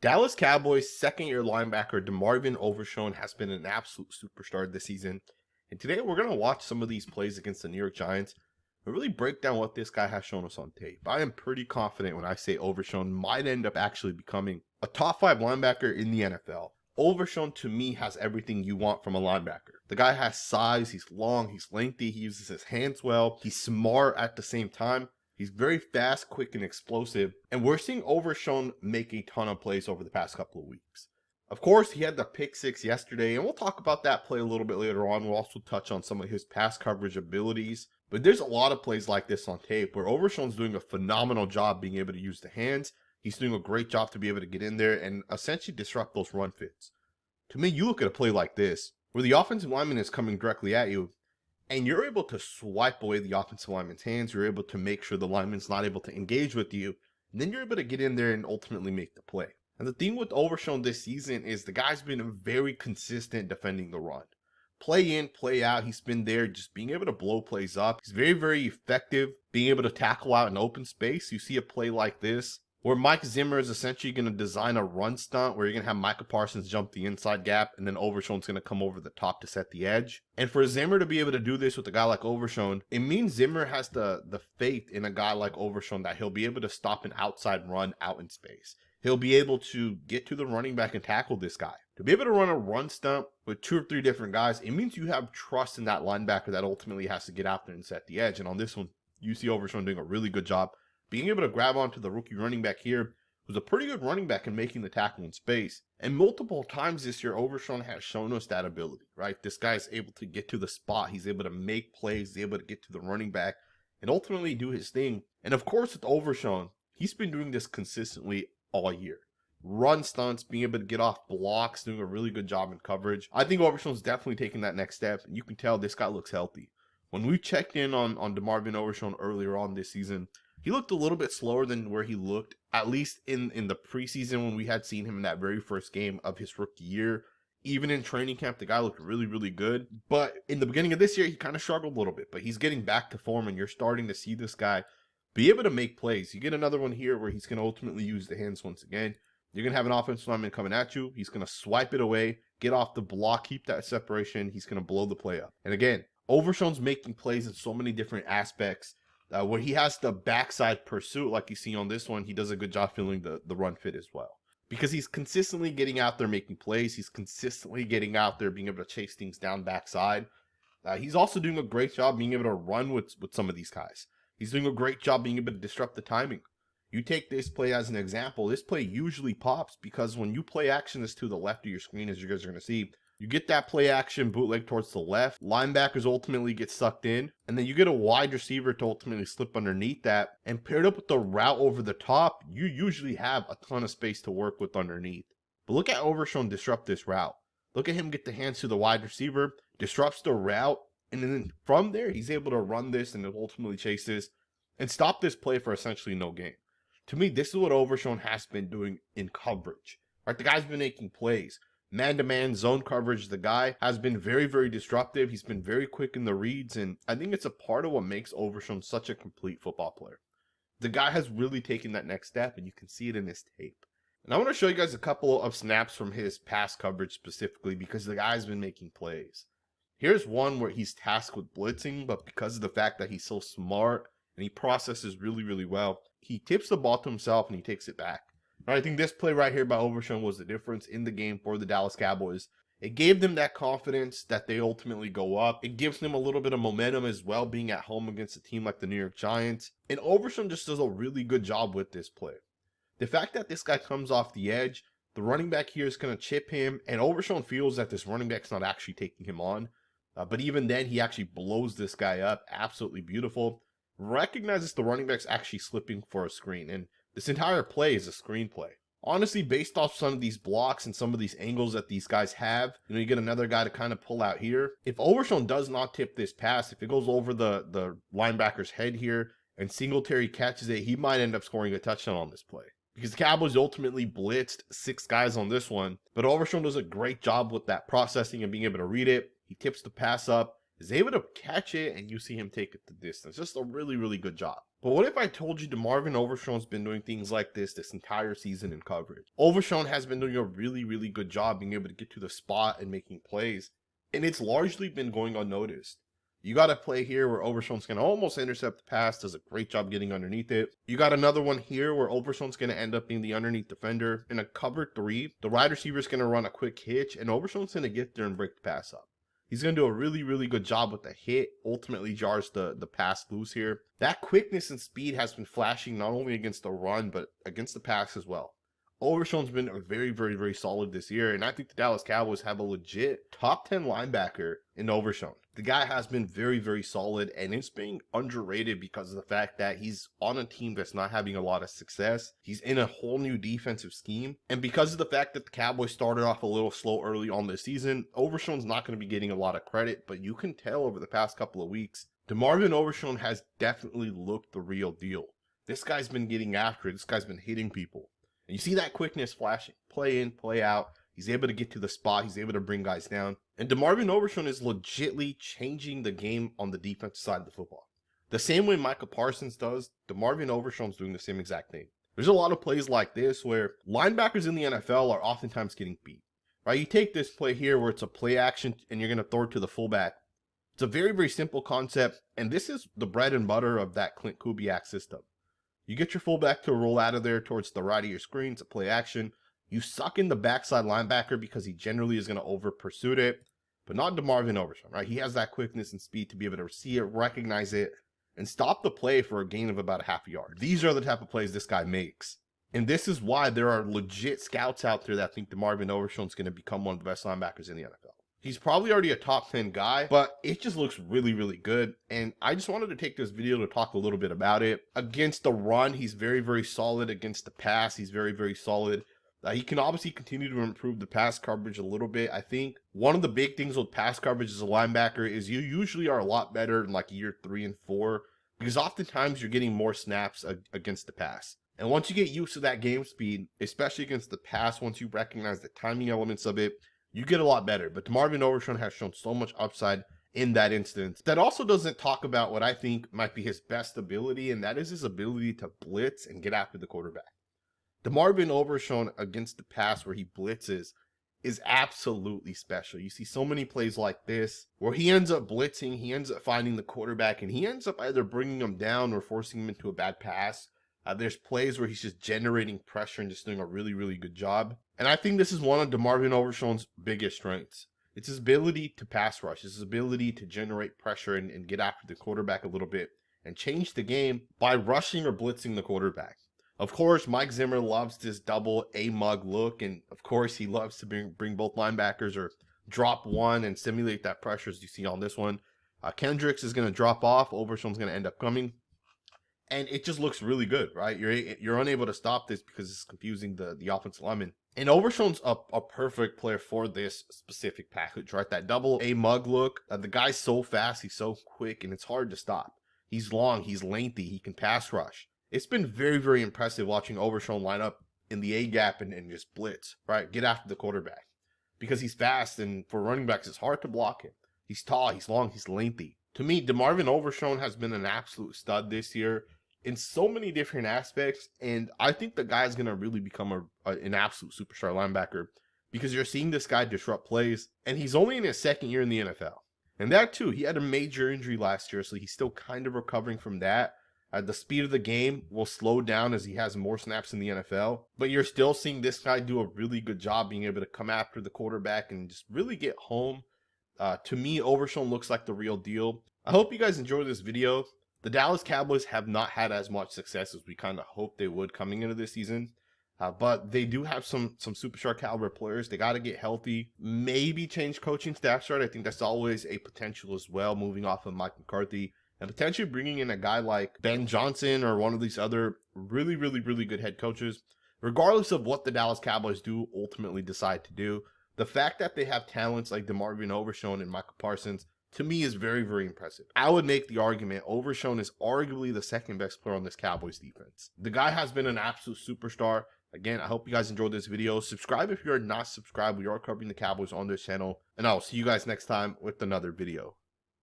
Dallas Cowboys second-year linebacker DeMarvion Overshown has been an absolute superstar this season. And today we're going to watch some of these plays against the New York Giants and really break down what this guy has shown us on tape. I am pretty confident when I say Overshown might end up actually becoming a top 5 linebacker in the NFL. Overshown to me has everything you want from a linebacker. The guy has size, he's long, he's lengthy, he uses his hands well, he's smart at the same time. He's very fast, quick, and explosive, and we're seeing Overshown make a ton of plays over the past couple of weeks. Of course, he had the pick 6 yesterday, and we'll talk about that play a little bit later on. We'll also touch on some of his pass coverage abilities, but there's a lot of plays like this on tape where Overshown's doing a phenomenal job being able to use the hands. He's doing a great job to be able to get in there and essentially disrupt those run fits. To me, you look at a play like this, where the offensive lineman is coming directly at you, and you're able to swipe away the offensive lineman's hands. You're able to make sure the lineman's not able to engage with you. And then you're able to get in there and ultimately make the play. And the thing with Overshown this season is the guy's been very consistent defending the run. Play in, play out. He's been there just being able to blow plays up. He's very, very effective being able to tackle out in open space. You see a play like this, where Mike Zimmer is essentially going to design a run stunt where you're going to have Micah Parsons jump the inside gap and then Overshown's going to come over the top to set the edge. And for Zimmer to be able to do this with a guy like Overshown, it means Zimmer has the faith in a guy like Overshown that he'll be able to stop an outside run out in space. He'll be able to get to the running back and tackle this guy. To be able to run a run stunt with 2 or 3 different guys, it means you have trust in that linebacker that ultimately has to get out there and set the edge. And on this one, you see Overshown doing a really good job being able to grab onto the rookie running back here, who's a pretty good running back in making the tackle in space. And multiple times this year, Overshown has shown us that ability, right? This guy is able to get to the spot. He's able to make plays. He's able to get to the running back and ultimately do his thing. And of course, with Overshown, he's been doing this consistently all year. Run stunts, being able to get off blocks, doing a really good job in coverage. I think Overshown's definitely taking that next step. And you can tell this guy looks healthy. When we checked in on DeMarvion Overshown earlier on this season, he looked a little bit slower than where he looked, at least in the preseason when we had seen him in that very first game of his rookie year. Even in training camp, the guy looked really, really good. But in the beginning of this year, he kind of struggled a little bit. But he's getting back to form, and you're starting to see this guy be able to make plays. You get another one here where he's going to ultimately use the hands once again. You're going to have an offensive lineman coming at you. He's going to swipe it away, get off the block, keep that separation. He's going to blow the play up. And again, Overshown's making plays in so many different aspects. Where he has the backside pursuit like you see on this one, he does a good job filling the run fit as well. Because he's consistently getting out there making plays. He's consistently getting out there being able to chase things down backside. He's also doing a great job being able to run with some of these guys. He's doing a great job being able to disrupt the timing. You take this play as an example. This play usually pops because when you play action this to the left of your screen, as you guys are going to see, you get that play action bootleg towards the left. Linebackers ultimately get sucked in. And then you get a wide receiver to ultimately slip underneath that. And paired up with the route over the top, you usually have a ton of space to work with underneath. But look at Overshown disrupt this route. Look at him get the hands to the wide receiver, disrupts the route. And then from there, he's able to run this and ultimately chase this and stop this play for essentially no gain. To me, this is what Overshown has been doing in coverage. Right? The guy's been making plays. Man-to-man zone coverage, the guy has been very, very disruptive. He's been very quick in the reads, and I think it's a part of what makes Overshown such a complete football player. The guy has really taken that next step, and you can see it in his tape. And I want to show you guys a couple of snaps from his pass coverage specifically because the guy's been making plays. Here's one where he's tasked with blitzing, but because of the fact that he's so smart and he processes really, really well, he tips the ball to himself and he takes it back. I think this play right here by Overshown was the difference in the game for the Dallas Cowboys. It gave them that confidence that they ultimately go up. It gives them a little bit of momentum as well, being at home against a team like the New York Giants. And Overshown just does a really good job with this play. The fact that this guy comes off the edge, the running back here is going to chip him, and Overshown feels that this running back's not actually taking him on. But even then, he actually blows this guy up. Absolutely beautiful. Recognizes the running back's actually slipping for a screen, and this entire play is a screenplay. Honestly, based off some of these blocks and some of these angles that these guys have, you get another guy to kind of pull out here. If Overshown does not tip this pass, if it goes over the linebacker's head here and Singletary catches it, he might end up scoring a touchdown on this play. Because the Cowboys ultimately blitzed 6 guys on this one, but Overshown does a great job with that processing and being able to read it. He tips the pass up. is able to catch it and you see him take it the distance. Just a really, really good job. But what if I told you DeMarvion Overshown's been doing things like this entire season in coverage? Overshown has been doing a really, really good job being able to get to the spot and making plays, and it's largely been going unnoticed. You got a play here where Overshown's going to almost intercept the pass, does a great job getting underneath it. You got another one here where Overshown's going to end up being the underneath defender. In a cover 3, the wide receiver's going to run a quick hitch, and Overshown's going to get there and break the pass up. He's going to do a really, really good job with the hit, ultimately jars the pass loose here. That quickness and speed has been flashing not only against the run, but against the pass as well. Overshown's been very, very, very solid this year, and I think the Dallas Cowboys have a legit top 10 linebacker in Overshown. The guy has been very, very solid, and it's being underrated because of the fact that he's on a team that's not having a lot of success. He's in a whole new defensive scheme, and because of the fact that the Cowboys started off a little slow early on this season, Overshown's not going to be getting a lot of credit, but you can tell over the past couple of weeks, DeMarvion Overshown has definitely looked the real deal. This guy's been getting after it. This guy's been hitting people. And you see that quickness flashing, play in, play out. He's able to get to the spot. He's able to bring guys down. And DeMarvion Overshown is legitly changing the game on the defensive side of the football. The same way Micah Parsons does, DeMarvion Overshown's doing the same exact thing. There's a lot of plays like this where linebackers in the NFL are oftentimes getting beat. Right? You take this play here where it's a play action and you're going to throw it to the fullback. It's a very, very simple concept. And this is the bread and butter of that Clint Kubiak system. You get your fullback to roll out of there towards the right of your screen. It's a play action. You suck in the backside linebacker because he generally is going to over pursue it, but not DeMarvion Overshown, right? He has that quickness and speed to be able to see it, recognize it, and stop the play for a gain of about a half a yard. These are the type of plays this guy makes. And this is why there are legit scouts out there that think DeMarvion Overshown is going to become one of the best linebackers in the NFL. He's probably already a top 10 guy, but it just looks really, really good. And I just wanted to take this video to talk a little bit about it. Against the run, he's very, very solid. Against the pass, he's very, very solid. He can obviously continue to improve the pass coverage a little bit. I think one of the big things with pass coverage as a linebacker is you usually are a lot better in like year 3 and 4 because oftentimes you're getting more snaps against the pass. And once you get used to that game speed, especially against the pass, once you recognize the timing elements of it, you get a lot better. But DeMarvion Overshown has shown so much upside in that instance. That also doesn't talk about what I think might be his best ability, and that is his ability to blitz and get after the quarterback. DeMarvion Overshown against the pass where he blitzes is absolutely special. You see so many plays like this where he ends up blitzing, he ends up finding the quarterback, and he ends up either bringing him down or forcing him into a bad pass. There's plays where he's just generating pressure and just doing a really, really good job. And I think this is one of DeMarvion Overshown's biggest strengths. It's his ability to pass rush, his ability to generate pressure and get after the quarterback a little bit and change the game by rushing or blitzing the quarterback. Of course, Mike Zimmer loves this double A-mug look, and of course he loves to bring both linebackers or drop one and simulate that pressure as you see on this one. Kendricks is going to drop off, Overshown's going to end up coming. And it just looks really good, right? You're unable to stop this because it's confusing the offensive lineman. And Overshown's a perfect player for this specific package, right? That double A mug look. The guy's so fast, he's so quick, and it's hard to stop. He's long, he's lengthy, he can pass rush. It's been very, very impressive watching Overshown line up in the A gap and just blitz, right? Get after the quarterback. Because he's fast, and for running backs, it's hard to block him. He's tall, he's long, he's lengthy. To me, DeMarvion Overshown has been an absolute stud this year in so many different aspects, and I think the guy's going to really become an absolute superstar linebacker because you're seeing this guy disrupt plays, and he's only in his second year in the NFL. And that too, he had a major injury last year, so he's still kind of recovering from that. The speed of the game will slow down as he has more snaps in the NFL, but you're still seeing this guy do a really good job being able to come after the quarterback and just really get home. To me, Overshown looks like the real deal. I hope you guys enjoyed this video. The Dallas Cowboys have not had as much success as we kind of hoped they would coming into this season. But they do have some superstar caliber players. They got to get healthy. Maybe change coaching staff start. I think that's always a potential as well, moving off of Mike McCarthy. And potentially bringing in a guy like Ben Johnson or one of these other really, really, really good head coaches. Regardless of what the Dallas Cowboys do ultimately decide to do, the fact that they have talents like DeMarvion Overshown and Micah Parsons, to me, is very, very impressive. I would make the argument Overshown is arguably the second best player on this Cowboys defense. The guy has been an absolute superstar. Again, I hope you guys enjoyed this video. Subscribe if you are not subscribed. We are covering the Cowboys on this channel. And I will see you guys next time with another video.